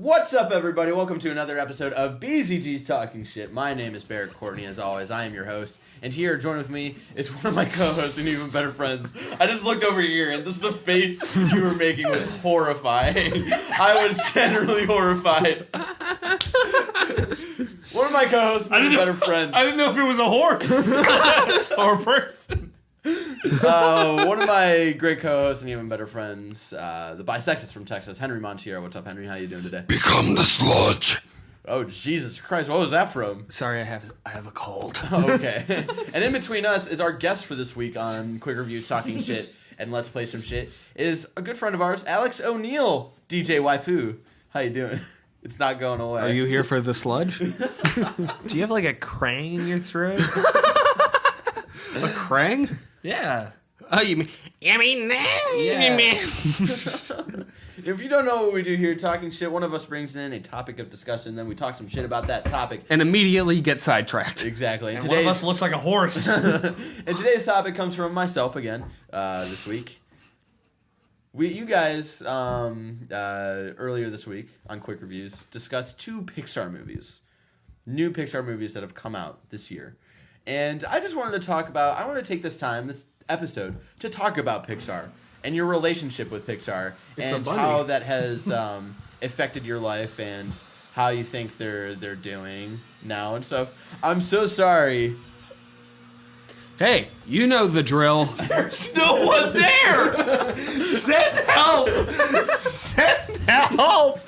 What's up, everybody? Welcome to another episode of BZG's Talking Shit. My name is Barrett Courtney, as always. I am your host. And here, joined with me, is one of my co-hosts and even better friends. I just looked over here, and this is the face you were making was horrifying. I was generally horrified. One of my co-hosts and even better friends. I didn't know if it was a horse or a person. One of my great co-hosts and even better friends, the bisexist from Texas, Henry Montiero. What's up, Henry? How you doing today? Become the sludge. Oh, Jesus Christ. What was that from? Sorry, I have a cold. Oh, okay. And in between us is our guest for this week on Quick Reviews Talking Shit and Let's Play Some Shit is a good friend of ours, Alex O'Neill, DJ Waifu. How you doing? It's not going away. Are you here for the sludge? Do you have like a crang in your throat? A crang? Yeah. Oh, you mean? Yeah. If you don't know what we do here, Talking Shit, one of us brings in a topic of discussion, then we talk some shit about that topic. And immediately get sidetracked. Exactly. And one of us looks like a horse. And today's topic comes from myself again this week. You guys, earlier this week on Quick Reviews, discussed two Pixar movies. New Pixar movies that have come out this year. And I just wanted to I want to take this episode, to talk about Pixar and your relationship with Pixar and how that has affected your life and how you think they're doing now and stuff. I'm so sorry. Hey, you know the drill. There's no one there. Send help. Send help.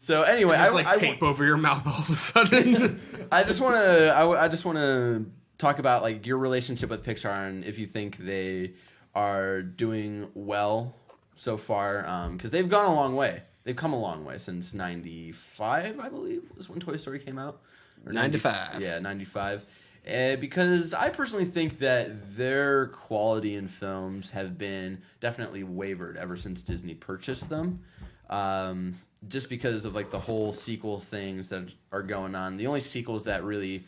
So anyway, There's tape over your mouth all of a sudden. I just want to talk about like your relationship with Pixar and if you think they are doing well so far, because they've gone a long way. They've come a long way since '95, I believe, was when Toy Story came out. Or 95. Yeah, 95. Because I personally think that their quality in films have been definitely wavered ever since Disney purchased them. Just because of like the whole sequel things that are going on. The only sequels that really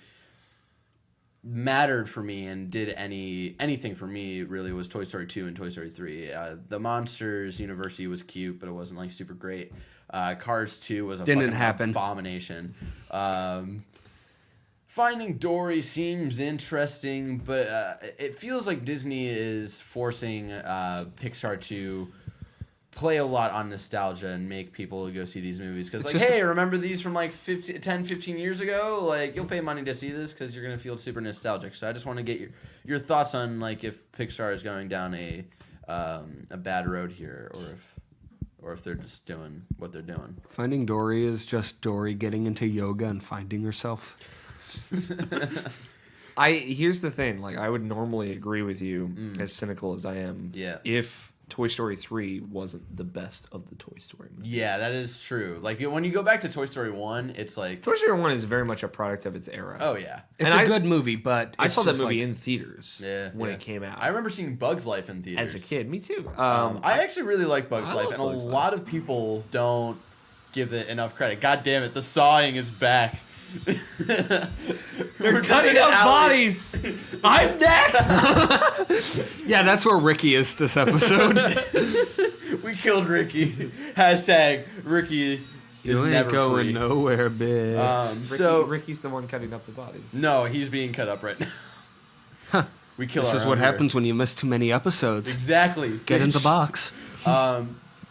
mattered for me and did anything for me really was Toy Story 2 and Toy Story 3. The Monsters University was cute, but it wasn't like super great. Cars 2 was a fucking abomination. Finding Dory seems interesting, but it feels like Disney is forcing Pixar to play a lot on nostalgia and make people go see these movies. Because, hey, remember these from like 10, 15 years ago? Like, you'll pay money to see this because you're going to feel super nostalgic. So I just want to get your thoughts on, like, if Pixar is going down a bad road here or if they're just doing what they're doing. Finding Dory is just Dory getting into yoga and finding herself. Here's the thing. Like, I would normally agree with you, as cynical as I am. Yeah. If Toy Story 3 wasn't the best of the Toy Story movies. Yeah, that is true. Like, when you go back to Toy Story 1, it's like... Toy Story 1 is very much a product of its era. Oh, yeah. It's a good movie, but... I saw that movie in theaters when it came out. I remember seeing Bug's Life in theaters. As a kid. Me too. I actually really like Bug's Life, and a lot of people don't give it enough credit. God damn it, the sawing is back. They're cutting up bodies. I'm next. Yeah, that's where Ricky is this episode. We killed Ricky. Hashtag Ricky is never going free. Nowhere, bitch. Ricky's the one cutting up the bodies. No, he's being cut up right now. We kill. This is what happens when you miss too many episodes. Exactly. Get in the box.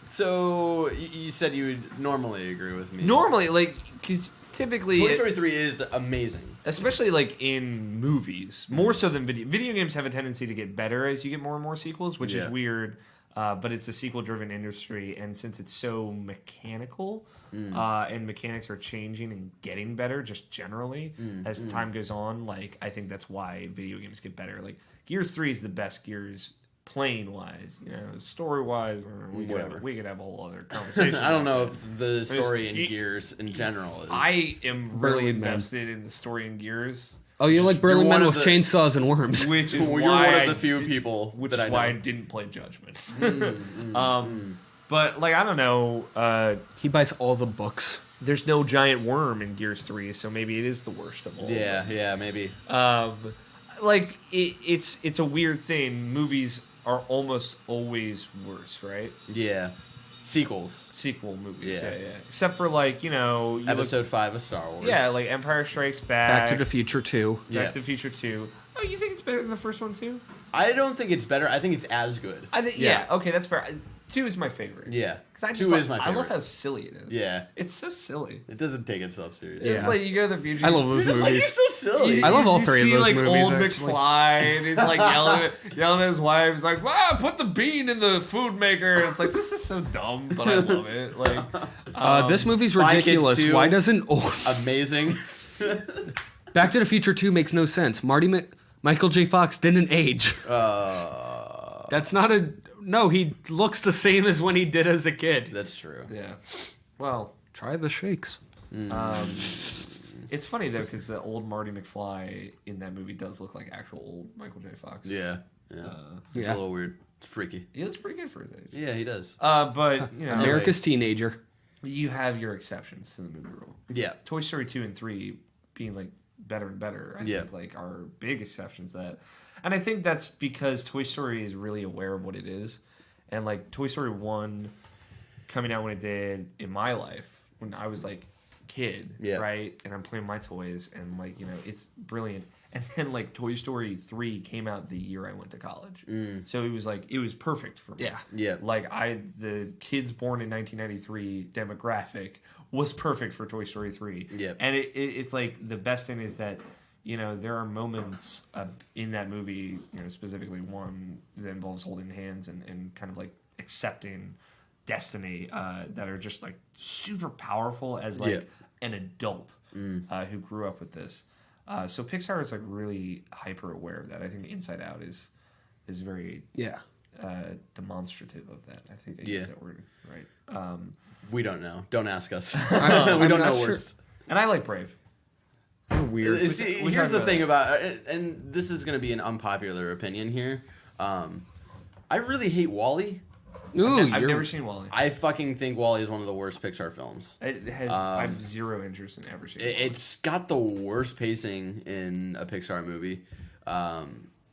So you said you would normally agree with me. Normally, like, because typically Toy Story 3 is amazing. Especially, like, in movies. More so than video games have a tendency to get better as you get more and more sequels, which is weird. But it's a sequel-driven industry, and since it's so mechanical, and mechanics are changing and getting better just generally as time goes on, like, I think that's why video games get better. Like, Gears 3 is the best Gears plane-wise, story-wise, we could have a whole other conversation. I don't know if the story in Gears in general is... I am really invested in the story in Gears. Oh, you like burly men with chainsaws and worms. Which is you're one of the few people which that is why I didn't play Judgment. But, like, I don't know. He buys all the books. There's no giant worm in Gears 3, so maybe it is the worst of all. Yeah, maybe. Like, it's a weird thing. Movies are almost always worse, right? Yeah. sequel movies. Yeah. Yeah. Except for like Episode 5 of Star Wars. Yeah, like Empire Strikes Back, Back to the Future 2. Back to the Future 2. Oh, you think it's better than the first one too? I don't think it's better. I think it's as good. I think yeah. Okay, that's fair. 2 is my favorite. Yeah. Because 2 is my favorite. I love how silly it is. Yeah. It's so silly. It doesn't take itself seriously. It's like you go to the future. I love those You're movies. so silly. I love all you three of see, those like, movies, old actually. McFly, and he's like yelling at his wife. He's like, "Wow, put the bean in the food maker." And it's like, this is so dumb, but I love it. Like, This movie's Spy Kids ridiculous. 2. Why doesn't Amazing. Back to the Future 2 makes no sense? Michael J. Fox didn't age. That's not a... No, he looks the same as when he did as a kid. That's true. yeah. Well, Try the shakes. it's funny though because the old Marty McFly in that movie does look like actual old Michael J. Fox. Yeah. It's Yeah. a little weird. It's freaky. He looks pretty good for his age. Yeah, he does. But America's teenager. you have your exceptions to the movie rule. Yeah. Toy Story 2 and 3 being like better and better, I think like are big exceptions to that. And I think that's because Toy Story is really aware of what it is. And like Toy Story 1 coming out when it did in my life, when I was like kid, right? And I'm playing my toys and like, it's brilliant. And then like Toy Story 3 came out the year I went to college. So it was like, it was perfect for me. Yeah. Yeah. Like the kids born in 1993 demographic was perfect for Toy Story 3. Yeah. And it's like the best thing is that, there are moments in that movie, specifically one that involves holding hands and kind of like accepting destiny that are just like super powerful as like an adult who grew up with this. So Pixar is like really hyper aware of that. I think Inside Out is very demonstrative of that. I think I used that word right. We don't know. Don't ask us. we I'm don't not know sure. words. And I like Brave. Weird. Here's the thing about, and this is going to be an unpopular opinion here. I really hate Wally. Ooh, I've never seen Wally. I fucking think Wally is one of the worst Pixar films. It has. I have zero interest in ever seeing. It's got the worst pacing in a Pixar movie.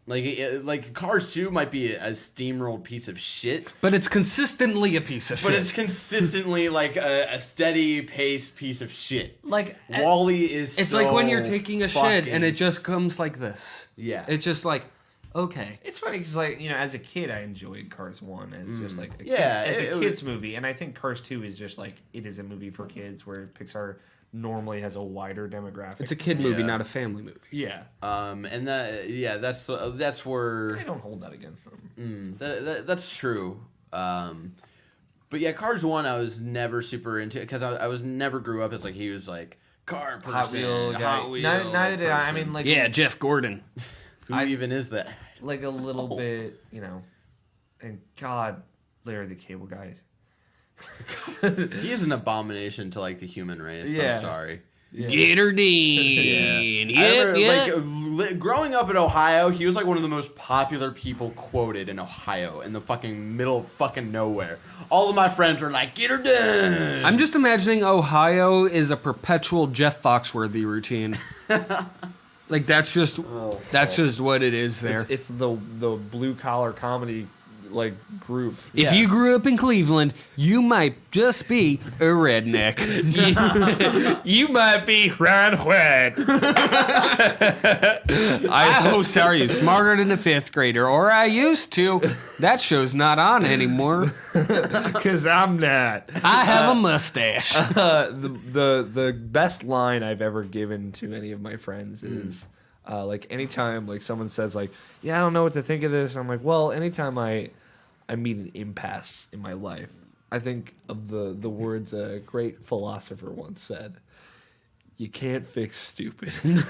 Like Cars 2 might be a steamrolled piece of shit, But it's consistently a piece of shit. but it's consistently like a steady paced piece of shit. Like Wally is. It's so like when you're taking a shit fucking and it just comes like this. Yeah. It's just like, okay. It's funny because, like, as a kid, I enjoyed Cars 1 as just like a Yeah, kid's movie. And I think Cars 2 is just like, it is a movie for kids where Pixar normally has a wider demographic. It's a kid movie, Yeah. not a family movie. Yeah. And that's where I don't hold that against them. that's true. But yeah, Cars 1 I was never super into because I was never grew up as like he was like car person, Hot Wheel guy. Hot Wheel Neither did I. I person. mean, like, Yeah, Jeff Gordon. Who even is that? like a little bit, and God, Larry the Cable Guy. He is an abomination to like the human race. Yeah. I'm sorry. Get her Dean. Growing up in Ohio, he was like one of the most popular people quoted in Ohio in the fucking middle of fucking nowhere. All of my friends were like, "Get her done." I'm just imagining Ohio is a perpetual Jeff Foxworthy routine. Like that's just what it is there. It's the blue collar comedy like group. If you grew up in Cleveland, you might just be a redneck. You might be Ron White. I host How Are You? Smarter than a fifth grader, or I used to. That show's not on anymore. Because I'm not. I have a mustache. The best line I've ever given to any of my friends is like anytime like someone says like, yeah, I don't know what to think of this. I'm like, well, anytime I meet an impasse in my life, I think of the words a great philosopher once said. You can't fix stupid. Sounds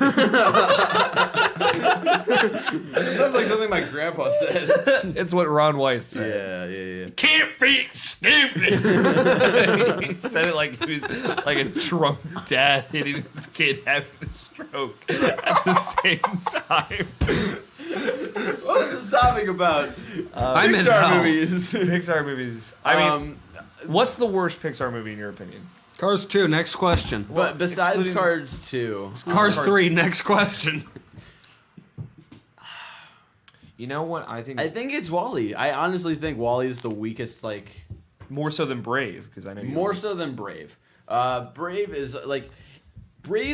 like something my grandpa said. It's what Ron White said. Yeah. Can't fix stupid. He said it like he was like a drunk dad hitting his kid having a stroke at the same time. What was this topic about? I'm in Pixar hell. movies. Pixar movies. I mean, what's the worst Pixar movie in your opinion? Cars 2, next question. But besides excluding- Cars 2, Cars 3, next question. You know what? I think I think it's Wally. I honestly think Wally is the weakest like More so than Brave, because I know more so than Brave. Brave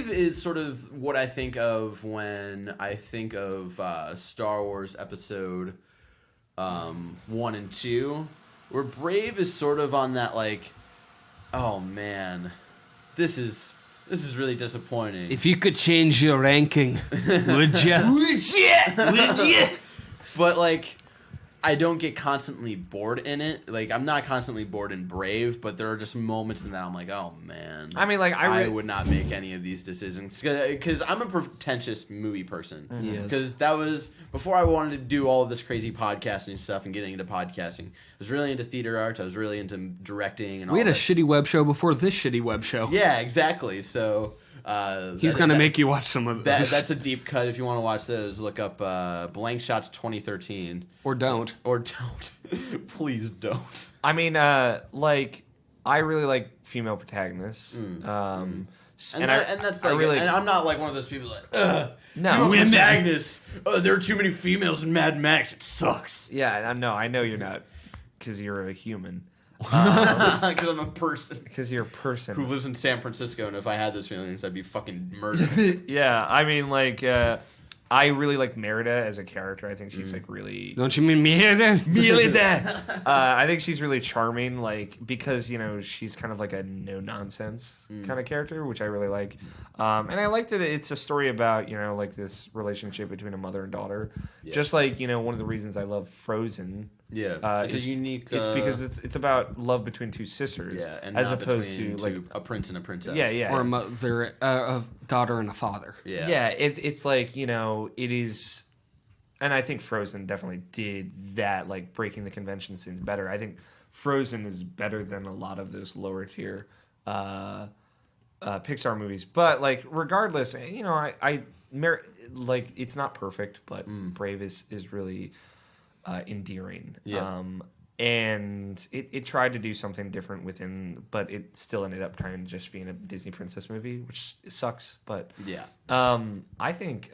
is sort of what I think of when I think of Star Wars Episode 1 and 2, where Brave is sort of on that like, oh man, this is really disappointing. If you could change your ranking, would you? Would you? But like, I don't get constantly bored in it. Like, I'm not constantly bored in Brave, but there are just moments in that I'm like, oh man. I mean, like, I would not make any of these decisions because I'm a pretentious movie person. Yes. Because that was before I wanted to do all of this crazy podcasting stuff and getting into podcasting. I was really into theater arts. I was really into directing and all. We had a that. shitty web show before this shitty web show. Yeah, exactly. So. He's gonna make you watch some of those. That's a deep cut. If you want to watch those, look up Blank Shots 2013. Or don't. Or don't. Please don't. I mean, like, I really like female protagonists. And that's I like, really, and I'm not like one of those people like, no, female protagonists. There are too many females in Mad Max. It sucks. Yeah, I know you're not, because you're a human. Because I'm a person. Because you're a person who lives in San Francisco, and if I had those feelings, I'd be fucking murdered. Yeah, I mean, like, I really like Merida as a character. I think she's like really. Don't you mean Merida? Merida. I think she's really charming, like, because she's kind of like a no nonsense kind of character, which I really like. And I like that it's a story about like this relationship between a mother and daughter. Yeah. Just like one of the reasons I love Frozen. Yeah, it's a unique. It's because it's about love between two sisters. Yeah, and as not opposed to like a prince and a princess. Yeah, yeah. Or a mother, a daughter and a father. Yeah, yeah. It's like it is, and I think Frozen definitely did that, like breaking the convention scenes better. I think Frozen is better than a lot of those lower tier Pixar movies. But like regardless, like it's not perfect, but Brave is really. Endearing. Yeah. And it tried to do something different but it still ended up kind of just being a Disney princess movie, which sucks. But yeah, I think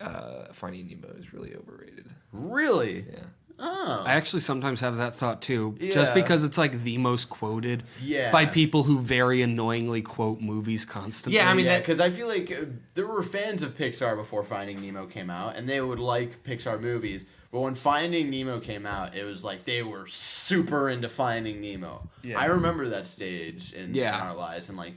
Finding Nemo is really overrated. Really? Yeah. Oh. I actually sometimes have that thought too, Yeah. just because it's like the most quoted by people who very annoyingly quote movies constantly. Yeah, I mean, because I feel like there were fans of Pixar before Finding Nemo came out, and they would like Pixar movies. But when Finding Nemo came out, it was like they were super into Finding Nemo. Yeah. I remember that stage in our lives, and like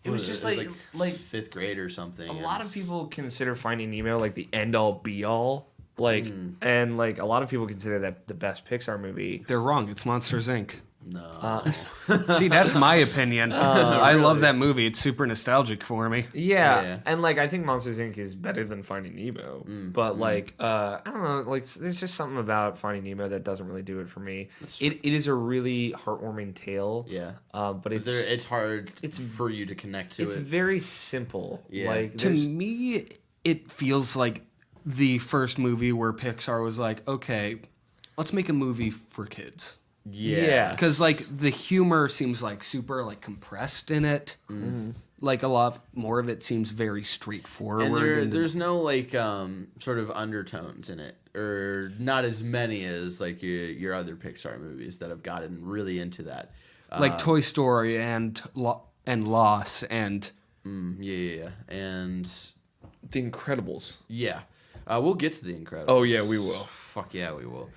it was just like fifth grade or something. A lot of people consider Finding Nemo like the end all be all. Like and like a lot of people consider that the best Pixar movie. They're wrong. It's Monsters Inc. No. See, that's my opinion. I love that movie. It's super nostalgic for me. Yeah. And like I think Monsters Inc. is better than Finding Nemo. But like I don't know, like there's just something about Finding Nemo that doesn't really do it for me. It is a really heartwarming tale. Yeah. But it's hard for you to connect to it. It's very simple. Yeah. Like to me, it feels like the first movie where Pixar was like, okay, let's make a movie for kids. Yeah, because like the humor seems like super like compressed in it. Like a lot more of it seems very straightforward. And there's no like sort of undertones in it, or not as many as like your other Pixar movies that have gotten really into that. Like Toy Story and Lost and and The Incredibles. Yeah, we'll get to The Incredibles. Oh yeah, we will. Fuck yeah, we will.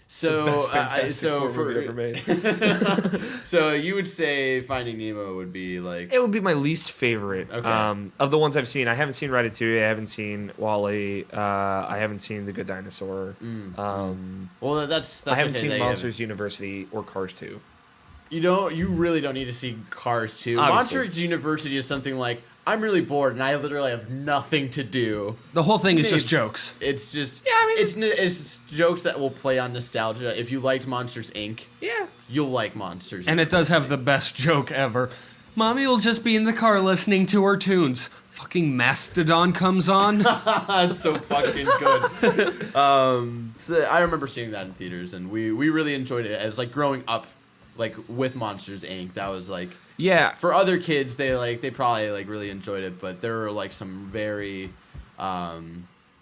So so you would say Finding Nemo would be like it would be my least favorite of the ones I've seen. I haven't seen Ratatouille. I haven't seen Wally. I haven't seen The Good Dinosaur. Well, that's I haven't seen Monsters University or Cars 2. You really don't need to see Cars 2. Monsters University is something like I'm really bored and I literally have nothing to do. The whole thing is just jokes. It's just it's jokes that will play on nostalgia. If you liked Monsters Inc., you'll like Monsters. And it does have the best joke ever. Mommy will just be in the car listening to her tunes. Fucking Mastodon comes on. That's so fucking good. So I remember seeing that in theaters, and we really enjoyed it as like growing up, like with Monsters Inc. That was like. Yeah. For other kids, they probably like really enjoyed it, but there were like some very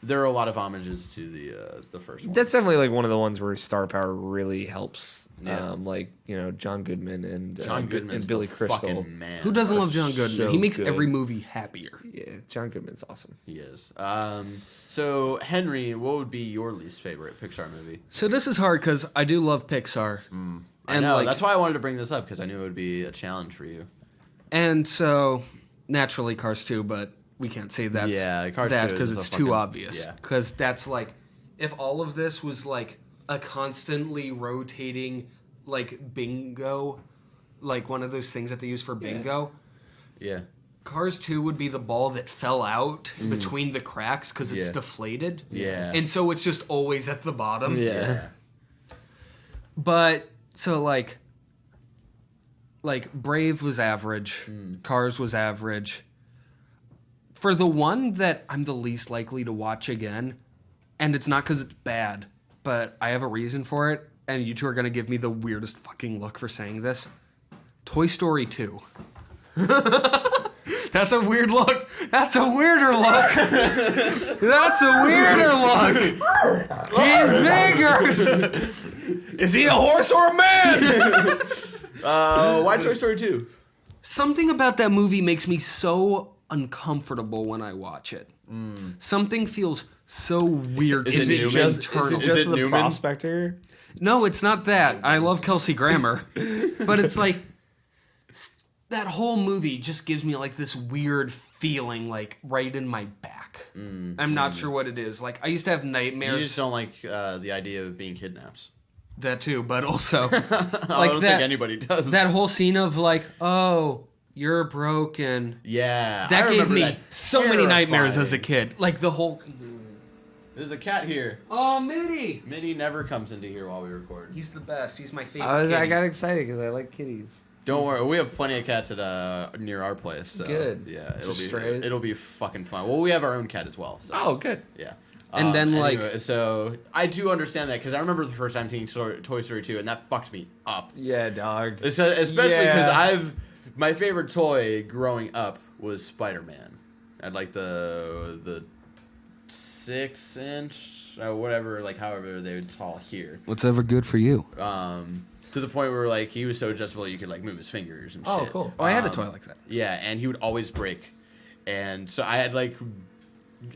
there are a lot of homages to the first one. That's definitely like one of the ones where star power really helps. Yeah. Like John Goodman and Goodman's and Billy the Crystal. fucking man. Who doesn't love John Goodman? So he makes good. every movie happier. Yeah, John Goodman's awesome. He is. So Henry, what would be your least favorite Pixar movie? So this is hard because I do love Pixar. I know. That's why I wanted to bring this up because I knew it would be a challenge for you. And so naturally Cars 2, but we can't say that's Cars 2 because is it's a too fucking- obvious. yeah. Because that's like, if all of this was like a constantly rotating like bingo, like one of those things that they use for bingo, Yeah. Cars 2 would be the ball that fell out between the cracks because it's Yeah. deflated. Yeah. And so it's just always at the bottom. Yeah. But so like Brave was average, Cars was average. For the one that I'm the least likely to watch again, and it's not because it's bad, but I have a reason for it, and you two are going to give me the weirdest fucking look for saying this. Toy Story 2. That's a weird look. That's a weirder look. That's a weirder look. He's bigger. Is he a horse or a man? Why Toy Story 2? Something about that movie makes me so uncomfortable when I watch it. Something feels so weird to Is me it just- internal. Is it the Newman? prospector? No, it's not that. I love Kelsey Grammer. But it's like that whole movie just gives me like this weird feeling like right in my back. I'm not sure what it is. Like I used to have You nightmares. just don't like the idea of being kidnapped. That too, but also I like don't that think anybody does. that whole scene of like, oh, you're broken. Yeah. That I gave remember me that so many nightmares as a terrifying. kid. Like the whole There's a cat here. oh, Mitty. Mitty never comes into here while we record. He's the best. He's my favorite. I kitty. got excited because I like kitties. Don't worry, we have plenty of cats at near our place. So, Good. Yeah, Just strays? it'll be fucking fun. Well, we have our own cat as well. So, Oh, good. yeah. And then, like- anyway, so I do understand that because I remember the first time seeing Toy Story 2, and that fucked me up. Yeah, dog. Especially because Yeah. my favorite toy growing up was Spider-Man. I had like the 6-inch or whatever, like however they would tall here. What's ever good for you? To the point where like he was so adjustable you could like move his fingers and Oh, shit. cool. Oh, I had a toy like that. Yeah, and he would always break. And so I had like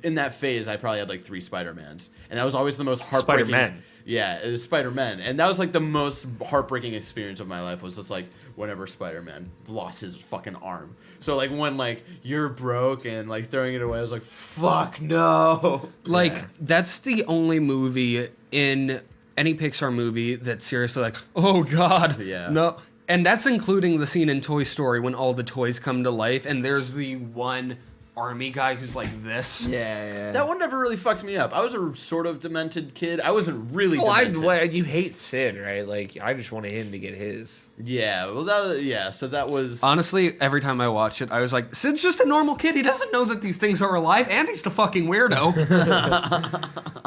in that phase I probably had like 3 Spider-Mans. And that was always the most heartbreaking. Spider-Man. Yeah, it was Spider-Man. And that was like the most heartbreaking experience of my life was just like whenever Spider-Man lost his fucking arm. So like when like you're broke and like throwing it away, I was like, fuck no. Like Yeah. that's the only movie in any Pixar movie that's seriously like, oh god, Yeah. no. And that's including the scene in Toy Story when all the toys come to life, and there's the one army guy who's like this. Yeah. That one never really fucked me up. I was a sort of demented kid. I wasn't really Well, demented. you hate Sid, right? Like, I just wanted him to get his. Yeah, well, so that was... Honestly, every time I watch it, I was like, Sid's just a normal kid. He doesn't know that these things are alive, and he's the fucking weirdo.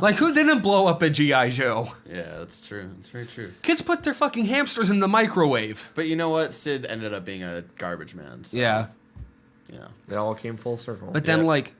Like, who didn't blow up a G.I. Joe? Yeah, that's true. That's very true. Kids put their fucking hamsters in the microwave. But you know what? Sid ended up being a garbage man. So, Yeah. Yeah. It all came full circle. But then, Yeah. like,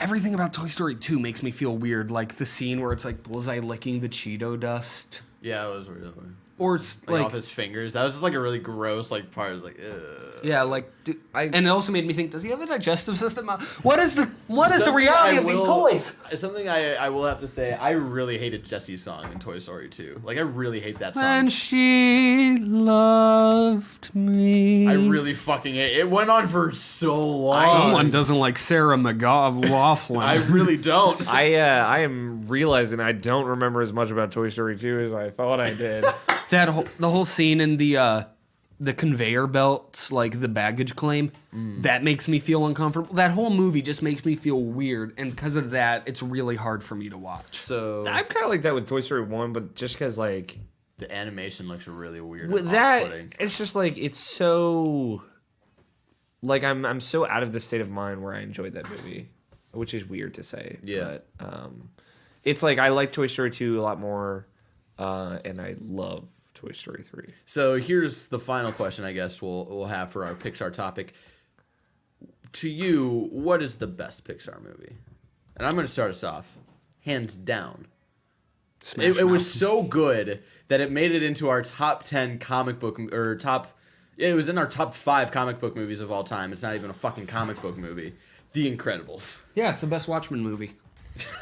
everything about Toy Story 2 makes me feel weird. Like, the scene where it's, like, Bullseye licking the Cheeto dust. Yeah, it was really weird. Or it's, Like, like... off his fingers. That was just like a really gross like part. It was like, ugh. Yeah, like... and it also made me think, does he have a digestive system? What is the Something reality I of these will- toys? Something I will have to say, I really hated Jessie's song in Toy Story 2. Like, I really hate that song. When she loved me... I really fucking hate it. It went on for so long. Someone doesn't like Sarah McLaughlin. I really don't. I am realizing I don't remember as much about Toy Story 2 as I thought I did. The whole scene in the conveyor belts, like the baggage claim, that makes me feel uncomfortable. That whole movie just makes me feel weird, and because of that, it's really hard for me to watch. So I'm kind of like that with Toy Story 1, but just because, like, the animation looks really weird. with and that, off-putting. it's just like, it's so. Like, I'm so out of the state of mind where I enjoyed that movie, which is weird to say. Yeah. But it's like, I like Toy Story 2 a lot more, and I love Toy Story 3. So here's the final question, I guess we'll have for our Pixar topic. To you, what is the best Pixar movie? And I'm going to start us off. hands down. Smash It was Mouth. so good that it made it into our top 10 comic book or top. It was in our top 5 comic book movies of all time. It's not even a fucking comic book movie. The Incredibles. Yeah, it's the best Watchmen movie.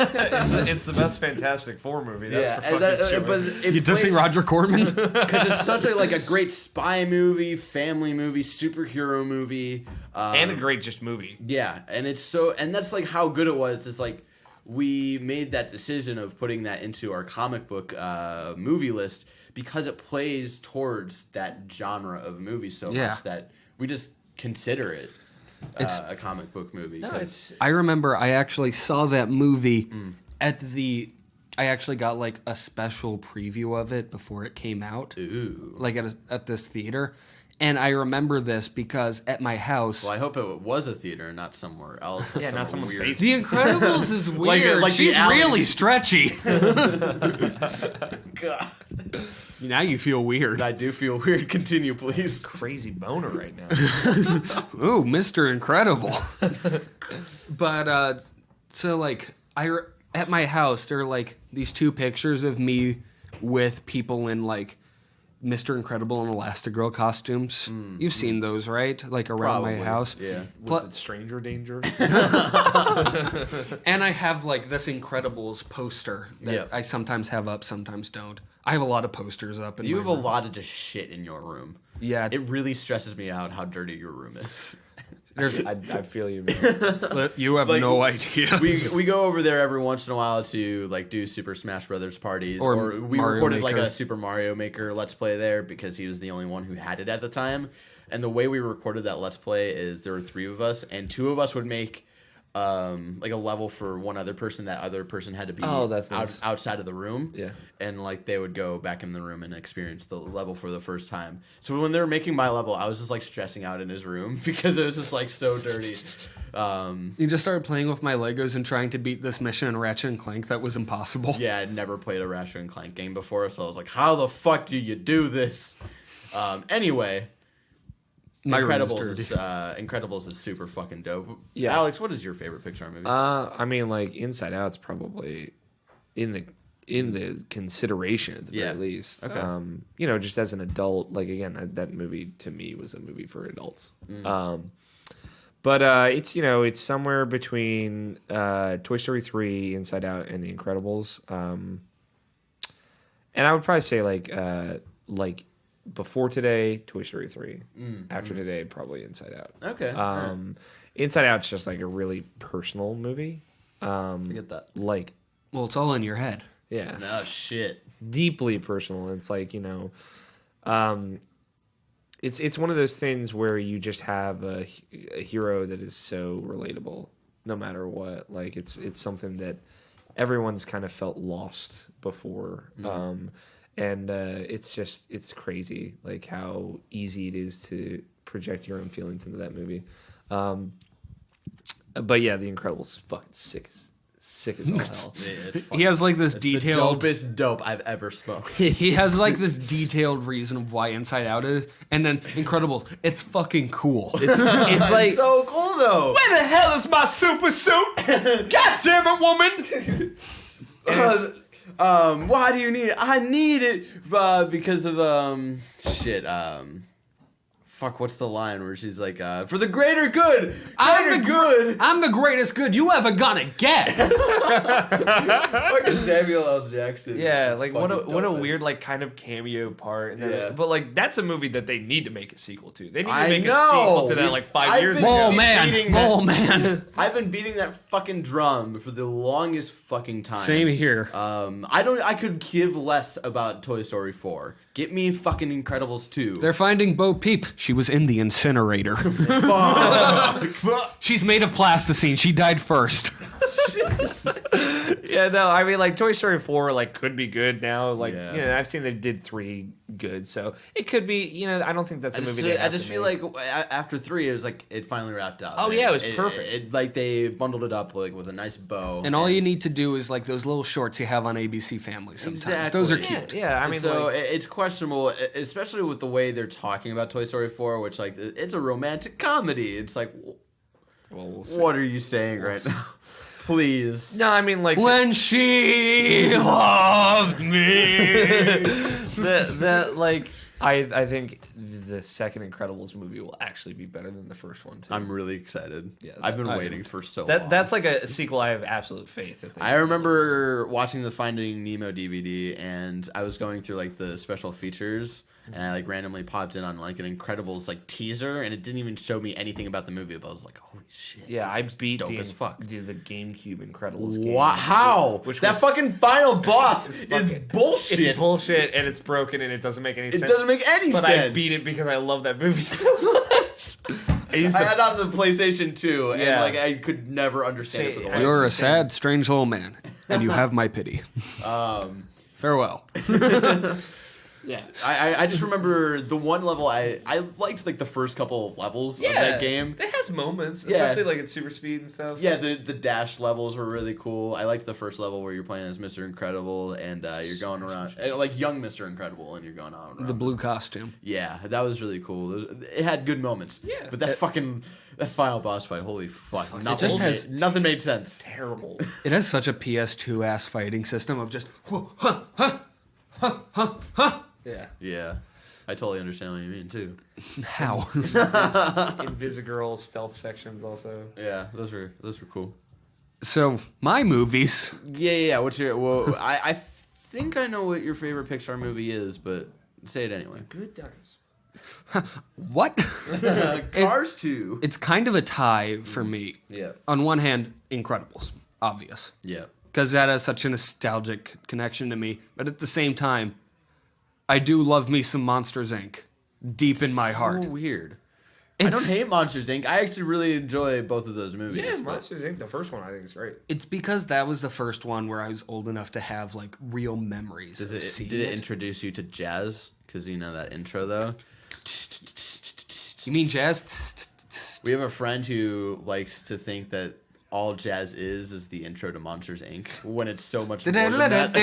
It's the best Fantastic Four movie. That's for fucking sure. But You dissing Roger Corman? because it's such a great spy movie, family movie, superhero movie, and a great just movie. yeah, and that's like how good it was. It's like we made that decision of putting that into our comic book movie list because it plays towards that genre of movie so much that we just consider it a comic book movie. No, it's I remember I actually saw that movie at the. I actually got like a special preview of it before it came out, Ooh. like at this theater, and I remember this because at my house. Well, I hope it was a theater and not somewhere else. Yeah, not someone's weird. basement. The Incredibles is weird. like the She's alley. really stretchy. God. Now you feel weird. I do feel weird. Continue, please. crazy boner right now. Ooh, Mr. Incredible. But so like at my house there are like these 2 pictures of me with people in like Mr. Incredible and Elastigirl costumes. You've seen those, right? Like around Probably. my house. Yeah. Was it Stranger Danger? And I have like this Incredibles poster that Yep. I sometimes have up, sometimes don't. I have a lot of posters up. In You my have a room. lot of just shit in your room. Yeah. It really stresses me out how dirty your room is. There's, I feel you, man. you have Like, no idea. we go over there every once in a while to like do Super Smash Brothers parties, Or we Mario recorded like Maker. a Super Mario Maker Let's Play there because he was the only one who had it at the time. And the way we recorded that Let's Play is there were 3 of us, and 2 of us would make like a level for one other person. That other person had to be Oh, that's nice. outside of the room. Yeah. And like they would go back in the room and experience the level for the first time. So when they were making my level, I was just like stressing out in his room because it was just like so dirty. You just started playing with my Legos and trying to beat this mission in Ratchet and Clank that was impossible. Yeah, I'd never played a Ratchet and Clank game before, so I was like, how the fuck do you do this? Anyway, My room is Incredibles is super fucking dope. Yeah. Alex, what is your favorite Pixar movie? I mean, like Inside Out's probably in the consideration at the very least. Okay. You know, just as an adult, like again, that movie to me was a movie for adults. But it's it's somewhere between Toy Story 3, Inside Out, and The Incredibles. And I would probably say like before today, Toy Story 3. After today, probably Inside Out. Okay. Alright. Inside Out's just like a really personal movie. I get that. Like, Well, it's all in your head. yeah, No shit. deeply personal. It's like it's one of those things where you just have a hero that is so relatable, no matter what. Like it's something that everyone's kind of felt lost before, and it's crazy like how easy it is to project your own feelings into that movie. But yeah, The Incredibles is fucking sick as all hell. Yeah, He has like this it's detailed. the dopest dope I've ever smoked. He has like this detailed reason of why Inside Out is, and then Incredibles. It's fucking cool. It's like, so cool though. where the hell is my super suit? God damn it, woman! Why do you need it? I need it because of fuck, what's the line where she's like, for the greater good! Good! I'm the greatest good you ever gonna get. Fucking Samuel L. Jackson. Yeah, like what a Fucking weird dopest. like kind of cameo part. And then, Yeah. But like that's a movie that they need to make a sequel to. They need to I make a know! sequel to that like 5 I've years been- ago. Mole Keep man, beating mole that- man. I've been beating that fucking drum for the longest fucking time. Same here. I could give less about Toy Story 4. Get me fucking Incredibles 2. They're finding Bo Peep. She was in the incinerator. She's made of plasticine. She died first. Yeah, no, I mean like Toy Story 4 like could be good now. Like Yeah. I've seen they did 3 good, so it could be. I don't think that's a movie. I just feel like after 3, it was like it finally wrapped up. Oh, And yeah, it was perfect. It, like they bundled it up like with a nice bow. And all you need to do is like those little shorts you have on ABC Family sometimes. Those are Exactly. cute. Yeah, I mean, so like, it's questionable, especially with the way they're talking about Toy Story 4, which like it's a romantic comedy. It's like, well, we'll see. what are you saying right now? Please. No, I mean like When she loved me. I think the second Incredibles movie will actually be better than the first one too. I'm really excited. Yeah, I've been waiting for so long. That's like a sequel I have absolute faith in. I remember watching the Finding Nemo DVD, and I was going through like the special features, and I like randomly popped in on like an Incredibles like teaser, and it didn't even show me anything about the movie, but I was like, holy shit. Yeah, I beat dope as fuck. the GameCube Incredibles game. Wow, how? That fucking final boss is bullshit. It's bullshit and it's broken and it doesn't make any sense. It doesn't make any but sense. I beat it because I love that movie so much. I had it on the PlayStation 2, and Yeah. like I could never understand it for the life. You're a sad, strange little man, and you have my pity. Farewell. Yeah. I just remember the one level I liked like the first couple of levels of that game. It has moments, Yeah. especially like at super speed and stuff. Yeah, the dash levels were really cool. I liked the first level where you're playing as Mr. Incredible and you're going around like young Mr. Incredible and you're going on around. The blue costume. Yeah, that was really cool. It had good moments. Yeah. But that final boss fight, holy fuck. Nothing made sense. Terrible. It has such a PS2 ass fighting system of just Yeah. Yeah. I totally understand what you mean too. how. Invisigirl stealth sections also. Yeah, those were cool. So my movies. Yeah. What's your? Well, I think I know what your favorite Pixar movie is, but say it anyway. Good times. What? Cars 2. It's kind of a tie for me. Yeah. On one hand, Incredibles, obvious, Yeah. because that has such a nostalgic connection to me. But at the same time, I do love me some Monsters Inc. deep in my heart. So weird. I don't hate Monsters Inc. I actually really enjoy both of those movies. Yeah, but- Monsters Inc. The first one I think is great. It's because that was the first one where I was old enough to have like real memories. Did of seeing it introduce you to jazz? Because you know that intro though. You mean jazz? We have a friend who likes to think that all jazz is the intro to Monsters Inc. When it's so much more than that. I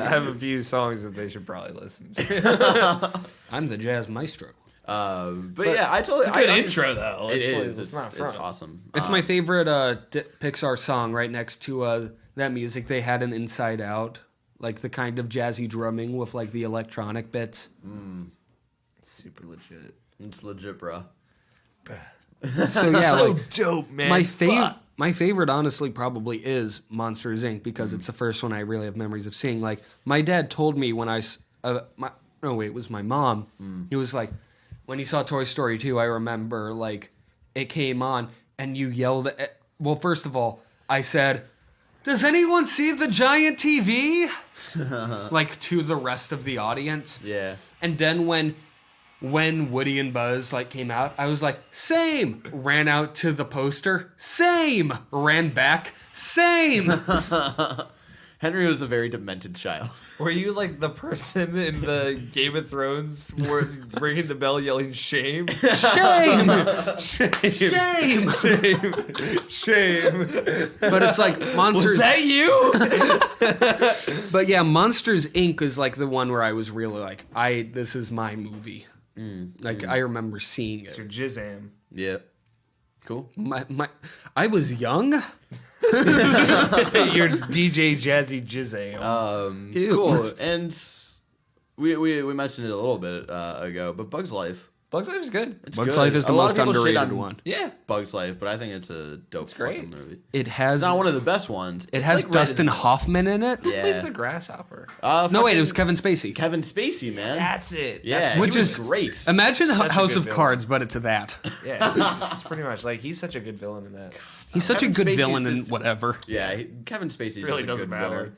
have a few songs that they should probably listen to. I'm the jazz maestro. But yeah, I totally. It's a good intro though. It is. It's not It's front. awesome. It's my favorite Pixar song right next to that music they had in Inside Out. Like the kind of jazzy drumming with like the electronic bits. It's super legit. It's legit, bro. So yeah, like, dope, man. my favorite honestly probably is Monsters Inc. because it's the first one I really have memories of seeing. Like my dad told me when it was my mom. He was like, when he saw Toy Story 2, I remember like it came on and you yelled at, well, first of all, I said, "Does anyone see the giant TV?" like to the rest of the audience. Yeah. And then when Woody and Buzz like came out, I was like, same. Ran out to the poster, same. Ran back, same. Henry was a very demented child. Were you like the person in the Game of Thrones ringing the bell yelling shame? Shame. Shame. Shame. Shame. But it's like Monsters. Was that you? But yeah, Monsters Inc. is like the one where I was really like, this is my movie. I remember seeing It's it. your Jizzam. Yeah. Cool. I was young. Your DJ Jazzy Jizzam. Ew. Cool. And we mentioned it a little bit ago, but Bug's Life. Bugs Life is good. It's Bugs good. Life is the A lot most of people shit underrated on one. Yeah. Bug's Life, but I think it's a dope great. fucking movie. It has It's not one of the best ones. it It's has like right Dustin in the- Hoffman in it. Yeah. Plays the grasshopper. No, wait, it was fucking Kevin Spacey. Kevin Spacey, man. That's it. Yeah, That's Which he was is great. Imagine Such a House good of villain. Cards, but it's that. Yeah, it's pretty much like he's such a good villain in that. He's such Kevin a good Spacey's villain in just- whatever. Yeah, Kevin Spacey Really a doesn't good matter. villain.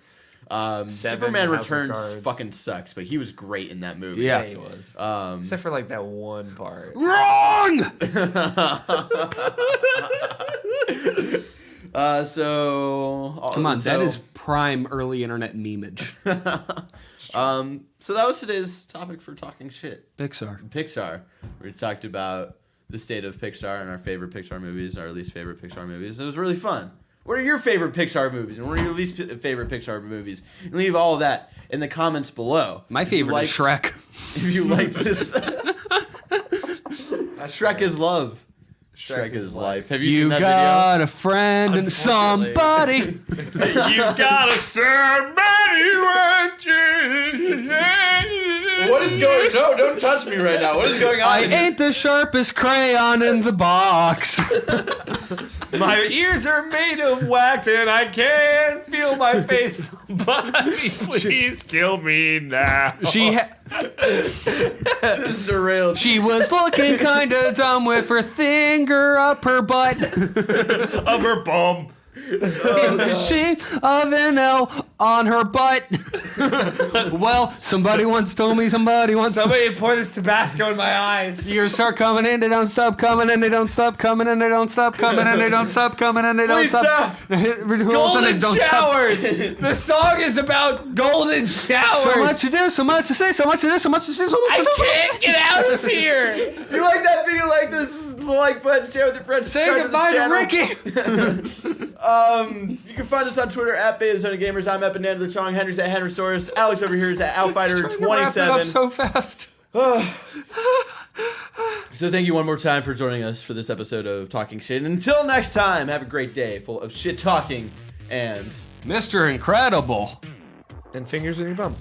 Seven, Superman House of Returns Cards. fucking sucks, but he was great in that movie. Yeah. He was. Except for like that one part. Wrong. Come on, that is prime early internet memeage. So that was today's topic for talking shit. Pixar. Pixar. We talked about the state of Pixar and our favorite Pixar movies, our least favorite Pixar movies. It was really fun. What are your favorite Pixar movies and what are your least favorite Pixar movies? And leave all of that in the comments below. My favorite is Shrek. If you like this, Shrek is love. Shrek is life. Have you seen You that got a friend and Unfortunately. somebody. You gotta somebody want video? What is going? No, don't touch me right now. What is going on? I ain't the sharpest crayon in the box. My ears are made of wax and I can't feel my face. Buddy, please kill me now. This is derailed. She was looking kind of dumb with her finger up her butt. Of her bum. In the shape of an L on her butt. Well, somebody once told me Somebody pour this Tabasco in my eyes. Years start coming in, they don't stop coming, and they don't stop coming, and they don't stop coming, and they don't stop coming, and they don't Please stop. Golden showers. The song is about golden showers. So much to do, so much to say, so much to do, so much to say, so much to do. I can't get out of here. If you like that video, like this, like button, share with your friends. Say subscribe goodbye to to this Ricky. channel. You can find us on Twitter at baiazonagamers. I'm up and down to the Chong. Henry's at Henrysaurus. Alex over here is at Trying to wrap it Outfighter27. up so fast. So thank you one more time for joining us for this episode of Talking Shit. And until next time, have a great day full of shit talking and Mr. Incredible. And fingers in your bum.